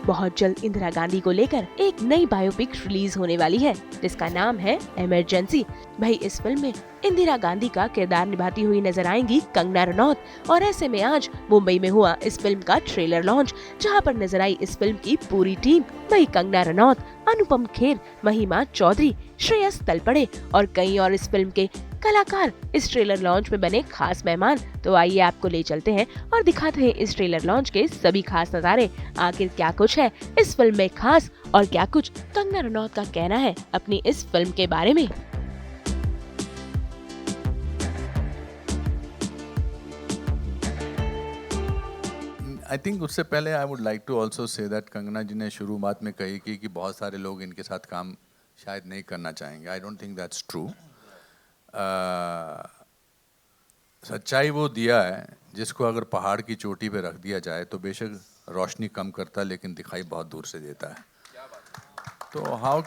बहुत जल्द इंदिरा गांधी को लेकर एक नई बायोपिक रिलीज होने वाली है जिसका नाम है इमरजेंसी। भाई इस फिल्म में इंदिरा गांधी का किरदार निभाती हुई नजर आएंगी कंगना रनौत और ऐसे में आज मुंबई में हुआ इस फिल्म का ट्रेलर लॉन्च, जहां पर नजर आई इस फिल्म की पूरी टीम। वही कंगना रनौत, अनुपम खेर, महिमा चौधरी, श्रेयस तलपड़े और कई और इस फिल्म के कलाकार इस ट्रेलर लॉन्च में बने खास मेहमान। तो आइए आपको ले चलते हैं और दिखाते हैं इस ट्रेलर लॉन्च के सभी खास नजारे। आखिर क्या कुछ है इस फिल्म में खास और क्या कुछ कंगना रनौत का कहना है अपनी इस फिल्म के बारे में। आई थिंक उससे पहले I would like to also say that Kangana ji ने शुरुआत में कही कि बहुत सारे लोग इनके साथ काम शायद नहीं करना चाहेंगे। I don't think that's true. सच्चाई वो दिया है जिसको अगर पहाड़ की चोटी पे रख दिया जाए तो बेशक रोशनी कम करता है लेकिन दिखाई बहुत दूर से देता है। तो how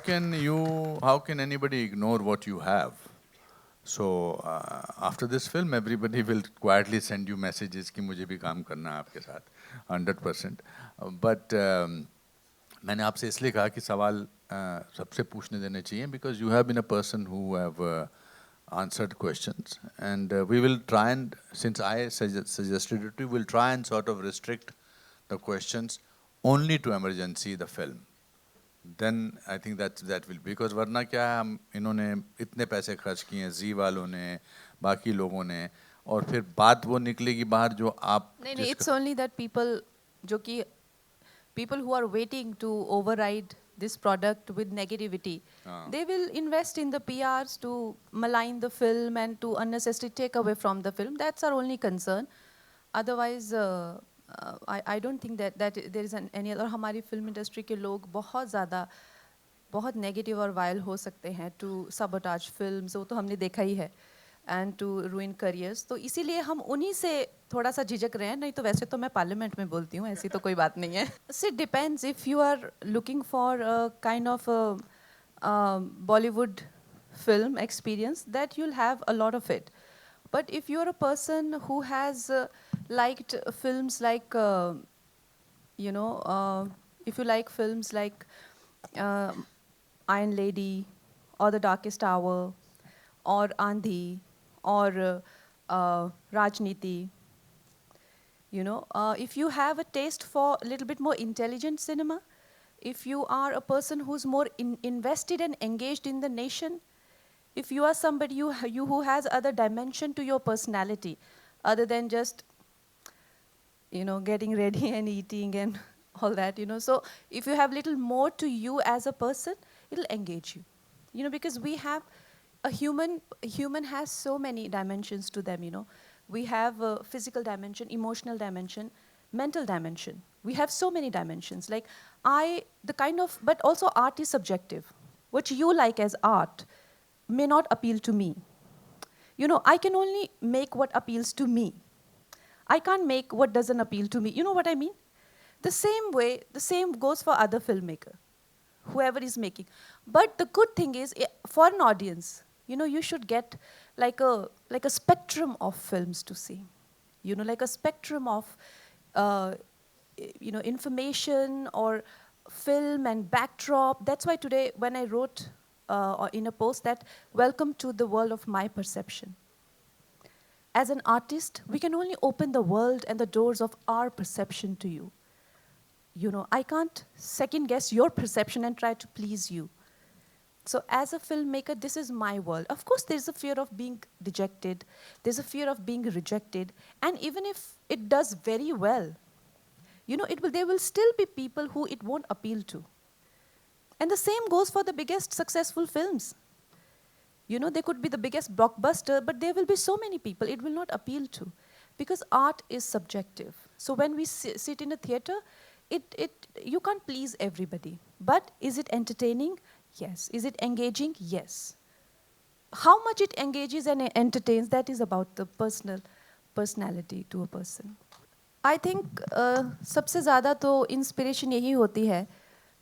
can anybody ignore what you have? So after this film, everybody will quietly send you messages कि मुझे भी काम करना है आपके साथ 100%. But मैंने आपसे इसलिए कहा कि सवाल सबसे पूछने देने चाहिए because you have been a person who have answered questions and we will try and, since I suggested it, we will try and sort of restrict the questions only to Emergency, the film. Then I think that will be, because वरना क्या है, हम इन्होंने इतने पैसे खर्च किए हैं, जी वालों ने, बाकी लोगों ने, और फिर बात वो निकलेगी बाहर जो आप नहीं, it's only that people who are waiting to override this product with negativity, they will invest in the PRs to malign the film and to unnecessarily take away from the film. That's our only concern. Otherwise I don't think that there is any other. हमारी film industry के लोग बहुत negative और vile हो सकते हैं to sabotage films, वो तो हमने देखा ही है, and to ruin careers. तो इसीलिए हम उन्हीं से थोड़ा सा झिझक रहे हैं, नहीं तो वैसे तो मैं पार्लियामेंट में बोलती हूँ, ऐसी तो कोई बात नहीं है. So it depends if you are looking for a kind of a Bollywood film experience, that you'll have a lot of it. But if you're a person who has liked films like, if you like films like Iron Lady or The Darkest Hour or Andhi or Rajniti, if you have a taste for a little bit more intelligent cinema, if you are a person who's more invested and engaged in the nation, if you are somebody who has other dimension to your personality other than just getting ready and eating and all that, so if you have little more to you as a person, it'll engage you, because we have a human has so many dimensions to them. We have a physical dimension, emotional dimension, mental dimension. We have so many dimensions. Like but also art is subjective. What you like as art may not appeal to me. I can only make what appeals to me. I can't make what doesn't appeal to me. You know what I mean? The same goes for other filmmaker, whoever is making. But the good thing is, for an audience, you should get like a spectrum of films to see. Like a spectrum of information or film and backdrop. That's why today when I wrote in a post that welcome to the world of my perception. As an artist, we can only open the world and the doors of our perception to you. I can't second guess your perception and try to please you. So as a filmmaker, this is my world. Of course, there's a fear of being dejected. There's a fear of being rejected. And even if it does very well, there will still be people who it won't appeal to. And the same goes for the biggest successful films. They could be the biggest blockbuster, but there will be so many people it will not appeal to, because art is subjective. So when we sit in a theater, you can't please everybody. But is it entertaining? Yes. Is it engaging? Yes. How much it engages and entertains, that is about the personality to a person. I think सबसे ज़्यादा तो inspiration यही होती है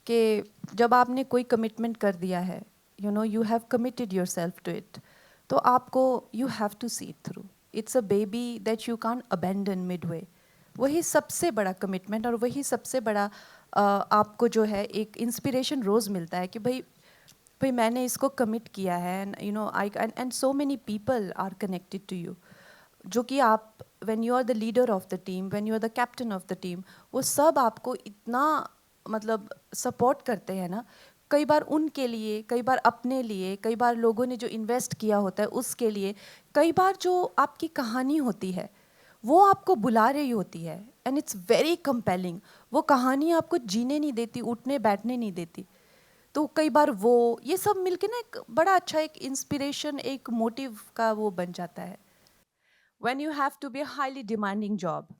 कि जब आपने कोई कमिटमेंट कर दिया है, you have committed yourself to it, तो आपको you have to see it through. It's a baby that you can't abandon midway. वही सबसे बड़ा कमिटमेंट और वही सबसे बड़ा आपको जो है एक इंस्पिरेशन रोज़ मिलता है कि भाई भाई मैंने इसको कमिट किया है, and you know I and so many people are connected to you, जो कि आप when you are the leader of the team, when you are the captain of the team, वो सब आपको इतना मतलब सपोर्ट करते हैं ना, कई बार उनके लिए, कई बार अपने लिए, कई बार लोगों ने जो इन्वेस्ट किया होता है उसके लिए, कई बार जो आपकी कहानी होती है वो आपको बुला रही होती है, एंड इट्स वेरी कंपेलिंग। वो कहानी आपको जीने नहीं देती, उठने बैठने नहीं देती। तो कई बार वो ये सब मिलके ना एक बड़ा अच्छा एक इंस्पिरेशन, एक मोटिव का वो बन जाता है। When you have to be a highly demanding job,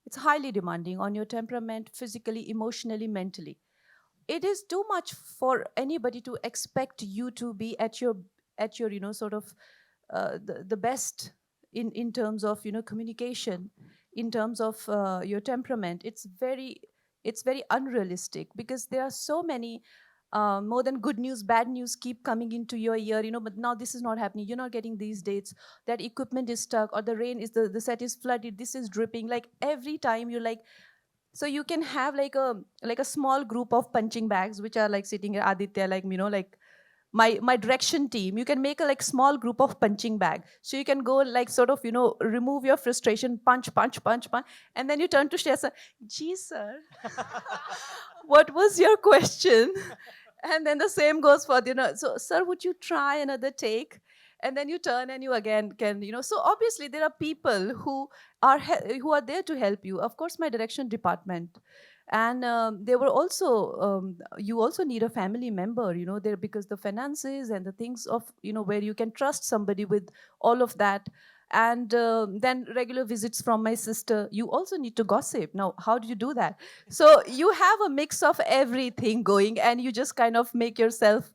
it's highly demanding on your temperament, physically, emotionally, mentally. It is too much for anybody to expect you to be at your sort of the best in terms of communication, in terms of your temperament. It's very unrealistic, because there are so many more than good news, bad news keep coming into your ear, but now this is not happening, you're not getting these dates, that equipment is stuck, or the rain is the set is flooded, this is dripping, like every time you're like. So you can have like a small group of punching bags which are like sitting at Aditya, like like my direction team. You can make a like small group of punching bag, so you can go like sort of remove your frustration, punch punch punch punch, and then you turn to Shreya sir. Gee sir, what was your question? And then the same goes for so sir, would you try another take? And then you turn and you again can so obviously there are people who are there to help you. Of course, my direction department, and they were also you also need a family member there, because the finances and the things of where you can trust somebody with all of that. And then regular visits from my sister. You also need to gossip. Now how do you do that? So you have a mix of everything going, and you just kind of make yourself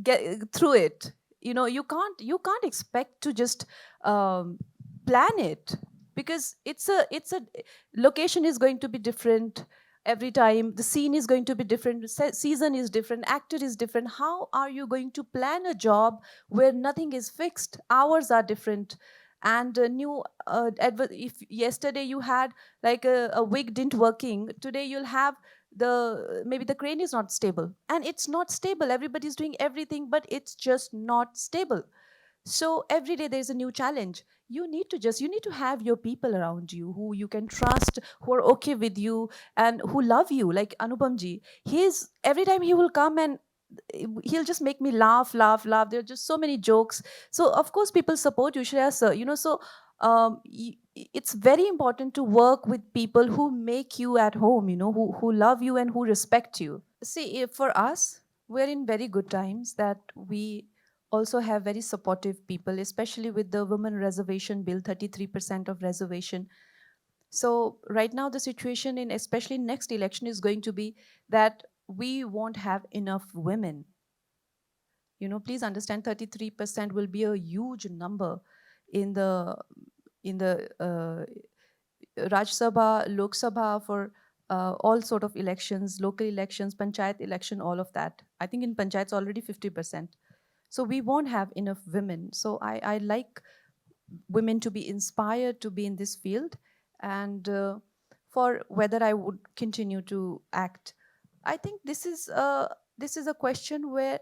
get through it. You can't expect to just plan it, because it's a location is going to be different every time, the scene is going to be different, season is different, actor is different. How are you going to plan a job where nothing is fixed, hours are different? And new if yesterday you had like a wig didn't working, today you'll have maybe the crane is not stable, and it's not stable, everybody's doing everything, but it's just not stable. So every day there's a new challenge. You need to have your people around you who you can trust, who are okay with you, and who love you. Like Anupam ji, he's every time he will come and he'll just make me laugh, laugh, laugh. There are just so many jokes. So of course people support you, Shreya sir. So it's very important to work with people who make you at home. Who love you and who respect you. See, for us, we're in very good times that we also have very supportive people, especially with the women reservation bill, 33% of reservation. So right now the situation in especially next election is going to be that we won't have enough women. Please understand, 33% will be a huge number in the Raj Sabha, Lok Sabha, for all sort of elections, local elections, panchayat election, all of that. I think in panchayats already 50%. So we won't have enough women. So I like women to be inspired to be in this field, and for whether I would continue to act. I think this is a question where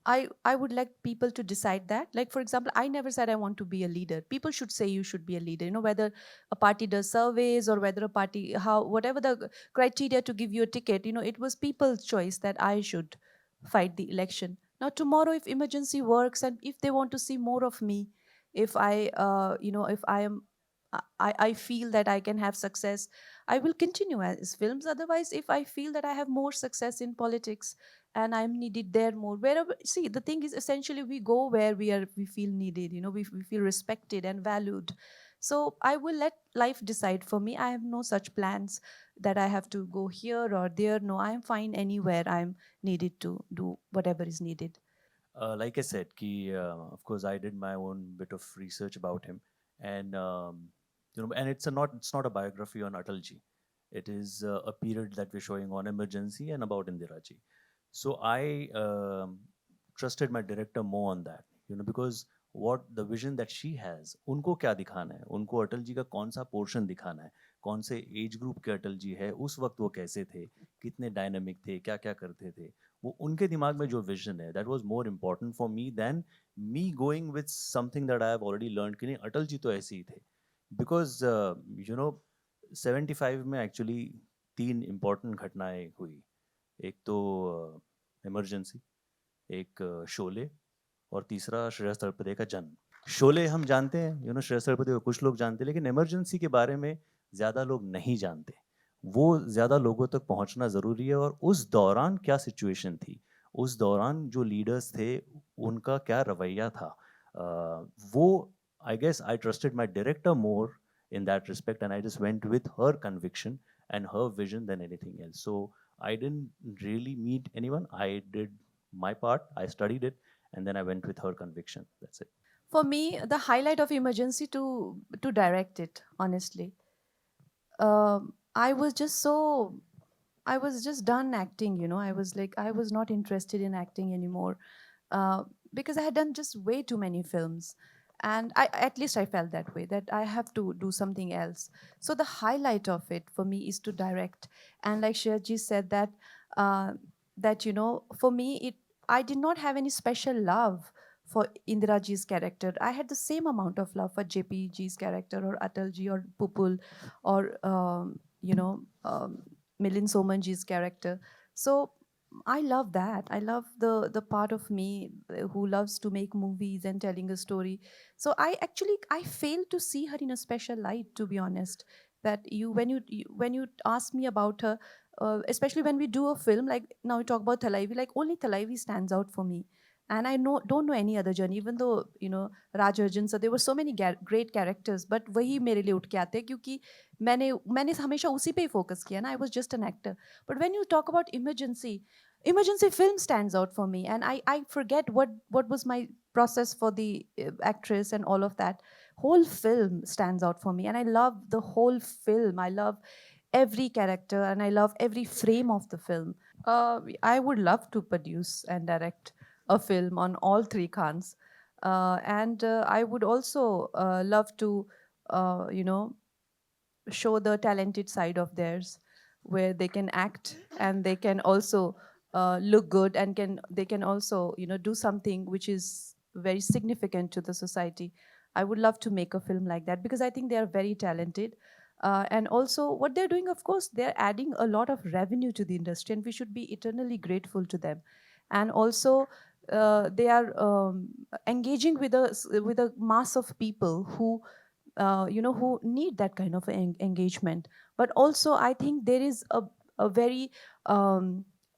I would like people to decide that. Like, for example, I never said I want to be a leader. People should say you should be a leader. Whether a party does surveys or whether a party, whatever the criteria to give you a ticket, it was people's choice that I should fight the election. Now, tomorrow, if emergency works and if they want to see more of me, if I feel that I can have success, I will continue as films. Otherwise, if I feel that I have more success in politics and I'm needed there more, wherever, see, the thing is essentially we go where we feel needed, we feel respected and valued. So I will let life decide for me. I have no such plans that I have to go here or there. No, I'm fine anywhere I'm needed to do whatever is needed. Like I said, of course, I did my own bit of research about him, and and it's not a biography on Atalji. It is a period that we're showing on emergency and about Indira ji. So I trusted my director more on that, because what the vision that she has, उनको क्या दिखाना है, उनको अटल जी का कौन सा portion दिखाना है, कौन से एज ग्रुप के अटल जी है, उस वक्त वो कैसे थे, कितने डायनामिक थे, क्या क्या करते थे, वो उनके दिमाग में जो विजन है, that was more important for me than me going with something that I have already learn कि नहीं अटल जी तो ऐसे ही थे, बिकॉज यू नो 75 में एक्चुअली 3 इम्पोर्टेंट घटनाएं हुई, एक तो इमरजेंसी, एक शोले, और तीसरा श्रेयस तलपदे का जन्म। शोले हम जानते हैं, श्रेयस तलपदे को कुछ लोग जानते हैं, लेकिन इमरजेंसी के बारे में ज़्यादा लोग नहीं जानते। वो ज़्यादा लोगों तक पहुंचना ज़रूरी है, और उस दौरान क्या सिचुएशन थी, उस दौरान जो लीडर्स थे उनका क्या रवैया था, वो I guess I trusted my director more in that respect, and I just went with her conviction and her vision than anything else. So I didn't really meet anyone. I did my part, I studied it, and then I went with her conviction. That's it. For me, the highlight of Emergency to direct it, honestly. I was just so, I was just done acting, you know. I was like, I was not interested in acting anymore, because I had done just way too many films. And at least I felt that way, that I have to do something else. So the highlight of it for me is to direct. And like Shreyaji said that you know, for me, I did not have any special love for Indira ji's character. I had the same amount of love for JP ji's character, or Atal ji, or Pupul, or you know, Milind Soman ji's character. So I love that. I love the part of me who loves to make movies and telling a story. So I fail to see her in a special light, to be honest. That when you ask me about her, especially when we do a film, like now we talk about Thalaivi, like only Thalaivi stands out for me. And I don't know any other journey, even though, you know, Raj Arjun, so there were so many great characters, but वही मेरे लिए उठ के आते हैं, क्योंकि मैंने हमेशा उसी पे ही फोकस किया ना. I was just an actor. But when you talk about emergency film stands out for me, and I forget what was my process for the actress and all of that. Whole film stands out for me, and I love the whole film. I love every character, and I love every frame of the film. I would love to produce and direct a film on all three Khans, and I would also love to you know, show the talented side of theirs, where they can act and they can also look good, and they can also, you know, do something which is very significant to the society. I would love to make a film like that, because I think they are very talented. And also what they're doing, of course, they're adding a lot of revenue to the industry, and we should be eternally grateful to them. And also they are engaging with a mass of people who you know, who need that kind of engagement. But also I think there is a very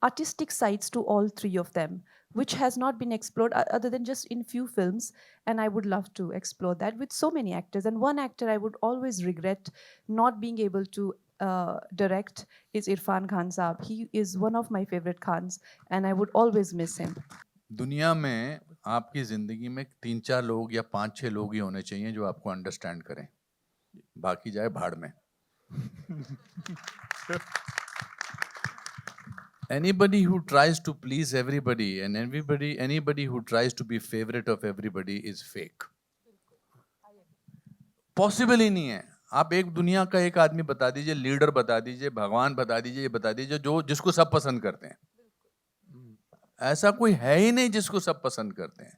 artistic sides to all three of them, which has not been explored other than just in few films. And I would love to explore that with so many actors. And one actor I would always regret not being able to direct is Irfan Khan Saab. He is one of my favorite Khans, and I would always miss him. दुनिया में आपकी ज़िंदगी में 3-4 लोग या 5-6 लोग ही होने चाहिए जो आपको अंडरस्टैंड करें, बाकी जाए भाड़ में. Anybody who tries to please everybody and anybody who tries to be favorite of everybody is fake. Possible ही नहीं है. आप एक दुनिया का एक आदमी बता दीजिए, लीडर बता दीजिए, भगवान बता दीजिए, ये बता दीजिए जो जिसको सब पसंद करते हैं. ऐसा कोई है ही नहीं जिसको सब पसंद करते हैं.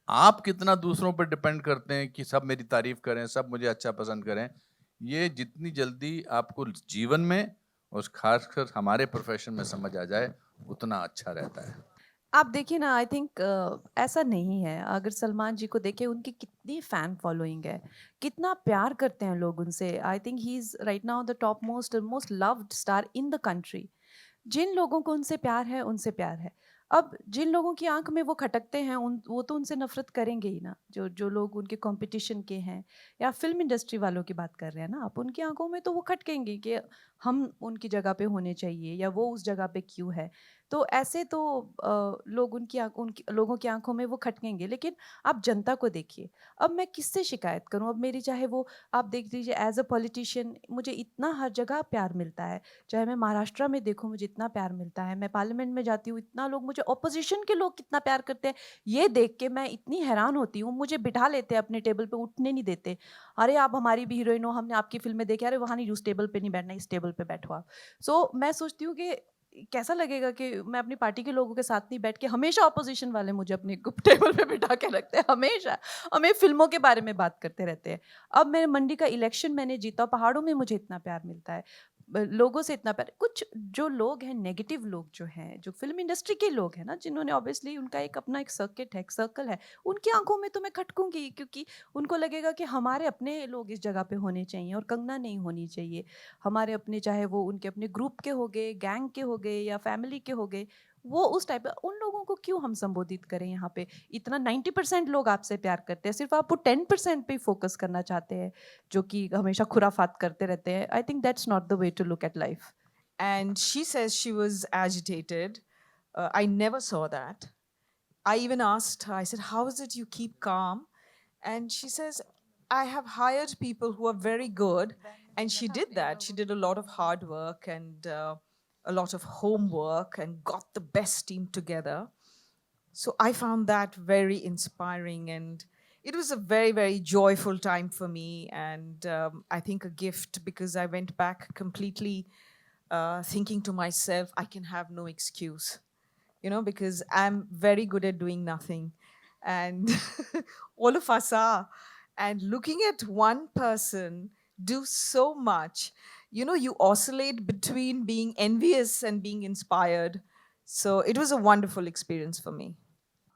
आप कितना दूसरों पर डिपेंड करते हैं कि सब मेरी तारीफ करें, सब मुझे अच्छा पसंद करें. ये जितनी जल्दी आपको जीवन में और खासकर हमारे प्रोफेशन में समझ आ जाए उतना अच्छा रहता है. आप देखिए ना, आई थिंक ऐसा नहीं है. अगर सलमान जी को देखें, उनकी कितनी फ़ैन फॉलोइंग है, कितना प्यार करते हैं लोग उनसे. I think he is right now the top most loved star in the country. जिन लोगों को उनसे प्यार है, उनसे प्यार है. अब जिन लोगों की आंख में वो खटकते हैं, वो तो उनसे नफरत करेंगे ही ना. जो लोग उनके कंपटीशन के हैं, या फिल्म इंडस्ट्री वालों की बात कर रहे हैं ना आप, उनकी आंखों में तो वो खटकेंगे कि हम उनकी जगह पे होने चाहिए, या वो उस जगह पे क्यों है. तो ऐसे तो लोग उनकी लोगों की आंखों में वो खटकेंगे, लेकिन आप जनता को देखिए। अब मैं किससे शिकायत करूं? अब मेरी चाहे वो, आप देख लीजिए एज अ पॉलिटिशियन, मुझे इतना हर जगह प्यार मिलता है। चाहे मैं महाराष्ट्र में देखूं, मुझे इतना प्यार मिलता है। मैं पार्लियामेंट में जाती हूँ, इतना लोग मुझे, ऑपोजिशन के लोग कितना प्यार करते हैं, ये देख के मैं इतनी हैरान होती हूँ। मुझे बिठा लेते हैं अपने टेबल पे, उठने नहीं देते। अरे आप हमारी भी हीरोइन हो, हमने आपकी फिल्म में देखे, अरे वहाँ नहीं, उस टेबल पे नहीं बैठना, इस टेबल पे बैठो आप। सो मैं सोचती हूँ कि कैसा लगेगा कि मैं अपनी पार्टी के लोगों के साथ नहीं बैठ के, हमेशा ऑपोजिशन वाले मुझे अपने टेबल पे बिठा के रखते हैं, हमेशा हमें फिल्मों के बारे में बात करते रहते हैं। अब मेरे मंडी का इलेक्शन मैंने जीता, पहाड़ों में मुझे इतना प्यार मिलता है, लोगों से इतना प्यार। कुछ जो लोग हैं, नेगेटिव लोग जो हैं, जो फिल्म इंडस्ट्री के लोग हैं ना, जिन्होंने ऑब्वियसली उनका एक अपना एक सर्किट है, एक सर्कल है, उनकी आंखों में तो मैं खटकूंगी, क्योंकि उनको लगेगा कि हमारे अपने लोग इस जगह पे होने चाहिए और कंगना नहीं होनी चाहिए। हमारे अपने, चाहे वो उनके अपने ग्रुप के हो गए, गैंग के हो गए या फैमिली के हो गए, वो उस टाइप, उन लोगों को क्यों हम संबोधित करें यहाँ पे? इतना 90% लोग आपसे प्यार करते हैं, सिर्फ आप वो 10% पे फोकस करना चाहते हैं, जो कि हमेशा खुराफात करते रहते हैं। I think that's not the way to look at life. And she says she was agitated. I never saw that. I even asked her, I said, how is it you keep calm? And she says, I have hired people who are very good. And she did that. She did a lot of hard work and a lot of homework and got the best team together. So I found that very inspiring, and it was a very, very joyful time for me. And I think a gift, because I went back completely thinking to myself, I can have no excuse, because I'm very good at doing nothing. And all of us are. And looking at one person do so much, you oscillate between being envious and being inspired. So it was a wonderful experience for me.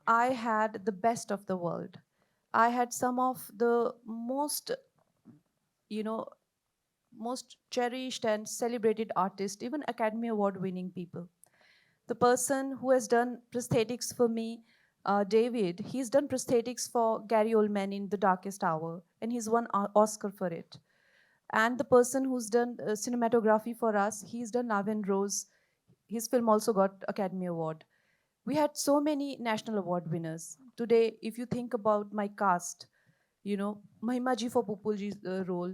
I had the best of the world. I had some of the most, you know, most cherished and celebrated artists, even Academy Award winning people. The person who has done prosthetics for me, David, he's done prosthetics for Gary Oldman in The Darkest Hour, and he's won Oscar for it. And the person who's done cinematography for us, he's done Love and Rose. His film also got Academy Award. We had so many national award winners. Today, if you think about my cast, Mahima ji for Pupul ji's role,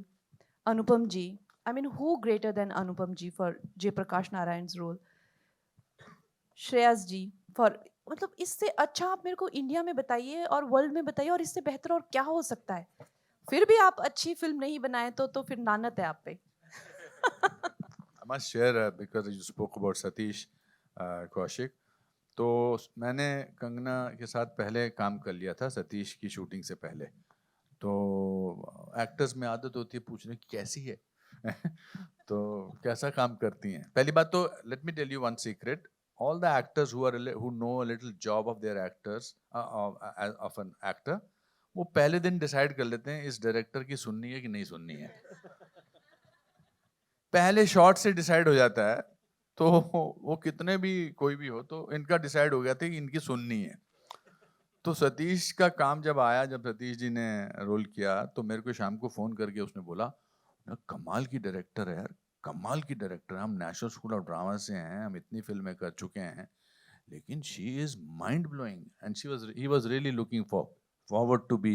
Anupam ji. I mean, who greater than Anupam ji for Jay Prakash Narayan's role? Shreyas ji for, मतलब इससे अच्छा आप मेरे को India में बताइए और world में बताइए, और इससे बेहतर और क्या हो सकता है? फिर भी आप अच्छी फिल्म नहीं बनाए तो फिर नानत है आप पे। I must share because you spoke about Satish Kaushik. तो मैंने कंगना के साथ पहले काम कर लिया था सतीश की शूटिंग से पहले। तो एक्टर्स में आदत होती है पूछने की कैसी है तो कैसा काम करती हैं। पहली बात तो let me tell you one secret, all the actors who know a little job of their actors of an actor, वो पहले दिन डिसाइड कर लेते हैं इस डायरेक्टर की सुननी है कि नहीं सुननी है पहले शॉट से डिसाइड हो जाता है। तो वो कितने भी कोई भी हो तो इनका डिसाइड हो गया था कि इनकी सुननी है। तो सतीश का काम जब आया, जब सतीश जी ने रोल किया तो मेरे को शाम को फोन करके उसने बोला, कमाल की डायरेक्टर है यार, कमाल की डायरेक्टर, हम नेशनल स्कूल ऑफ ड्रामा से हैं, हम इतनी फिल्में कर चुके हैं, लेकिन she is mind blowing and he was really looking forward to be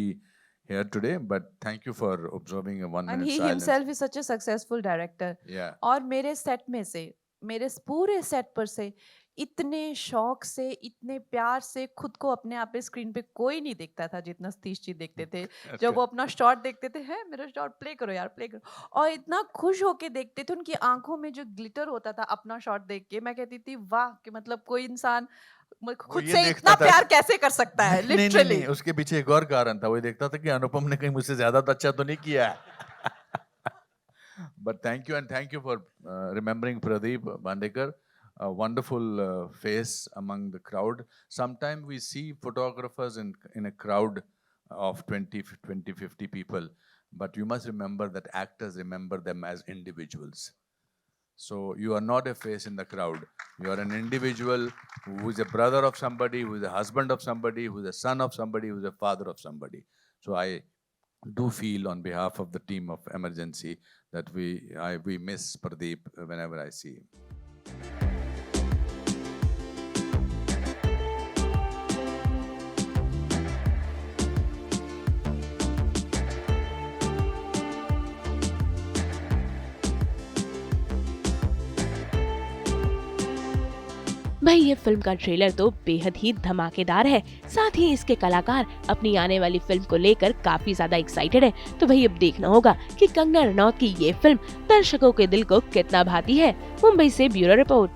here today, but thank you for observing a 1 minute And he silence. himself is such a successful director. Yeah. और मेरे set में से, मेरे पूरे set पर से इतने शौक से, इतने प्यार से खुद को अपने आप पे स्क्रीन पे कोई नहीं देखता था जितना सतीश जी देखते थे। जब वो अपना शॉट देखते थे, है मेरा शॉट प्ले करो यार, प्ले करो, और इतना खुश होके देखते थे। उनकी आंखों में जो ग्लिटर होता था अपना शॉट देख के, मैं कहती थी वाह, कि मतलब कोई इंसान खुद ये से देखता इतना था प्यार कैसे कर सकता है, नहीं, नहीं, लिटरली। नहीं, उसके पीछे एक और कारण था, वो देखता था कि अनुपम ने कहीं मुझसे ज्यादा तो अच्छा तो नहीं किया है but thank you, and thank you for remembering Pradeep Bandekar, a wonderful face among the crowd. Sometimes we see photographers in a crowd of 20, 50 people, but you must remember that actors remember them as individuals. So you are not a face in the crowd. You are an individual who is a brother of somebody, who is a husband of somebody, who is a son of somebody, who is a father of somebody. So I do feel on behalf of the team of Emergency that we miss Pradeep whenever I see him. भाई ये film का trailer तो बेहद ही धमाकेदार है, साथ ही इसके कलाकार अपनी आने वाली फिल्म को लेकर काफी ज्यादा एक्साइटेड है। तो भाई अब देखना होगा कि कंगना रनौत की ये फिल्म दर्शकों के दिल को कितना भाती है। मुंबई से ब्यूरो रिपोर्ट।